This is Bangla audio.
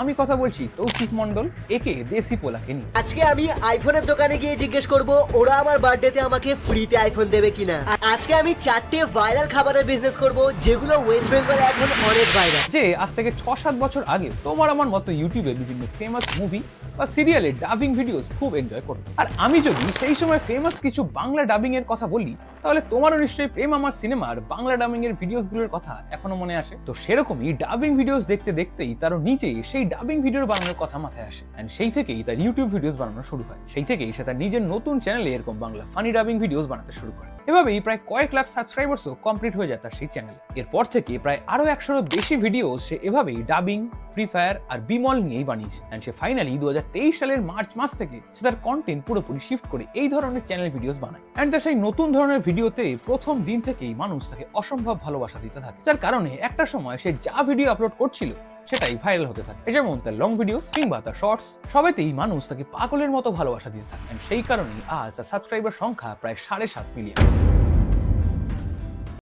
আমি কথা বলছি তৌসিফ মন্ডল একে দেশি পোলাকে নিয়ে। আজকে আমি আইফোনের দোকানে গিয়ে জিজ্ঞেস করব ওরা আমার বার্থডেতে আমাকে ফ্রিতে আইফোন দেবে কিনা। আজকে আমি 4টে ভাইরাল খাবারের বিজনেস করব যেগুলো ওয়েস্ট বেঙ্গলে এখন অনেক ভাইরাল। যে আজ থেকে 6-7 বছর আগে তোমার আমার মতো ইউটিউবে বিভিন্ন ফেমাস মুভি বা সিরিয়ালে ডাবিং ভিডিওস খুব এনজয় করতো। আর আমি যদি সেই সময় ফেমাস কিছু বাংলা ডাবিং এর কথা বলি তাহলে তোমারও নিশ্চয়ই প্রেম আমার সিনেমার বাংলা ডাবিং এর ভিডিওস গুলোর কথা এখনো মনে আসে। তো সেরকমই ডাবিং ভিডিওস দেখতে দেখতেই তার নিচে সেই ডাবিং ভিডিও বানানোর কথা মাথায় আসে, এন্ড সেই থেকেই তার ইউটিউব ভিডিওস বানানো শুরু হয়। সেই থেকেই সে তার নিজের নতুন চ্যানেলে এরকম বাংলা ফানি ডাবিং ভিডিওস বানাতে শুরু করে। এভাবেই প্রায় কয়েক লাখ সাবস্ক্রাইবার্সও কমপ্লিট হয়ে যায় তার সেই চ্যানেলে। এরপর থেকে প্রায় আরো 100-এরও বেশি ভিডিও সে এভাবেই ডাবিং, ফ্রি ফায়ার আর বিমল নিয়েই বানিয়েছে। এন্ড সে ফাইনালি 2023 সালের মার্চ মাস থেকে সে তার কন্টেন্ট পুরোপুরি শিফট করে এই ধরনের চ্যানেল ভিডিওস বানায়। এন্ড তার সেই নতুন ধরনের ভিডিওতে প্রথম দিন থেকেই মানুষ তাকে অসম্ভব ভালোবাসা দিতে থাকে, যার কারণে একটা সময় সে যা ভিডিও আপলোড করছিল সেটাই ভাইরাল হতে থাকে। যেমন তার লং ভিডিওস কিংবা তার শর্টস, সবাইতেই মানুষ তাকে পাগলের মতো ভালোবাসা দিতে থাকে। সেই কারণেই আজ তার সাবস্ক্রাইবার সংখ্যা প্রায় 7.5 মিলিয়ন।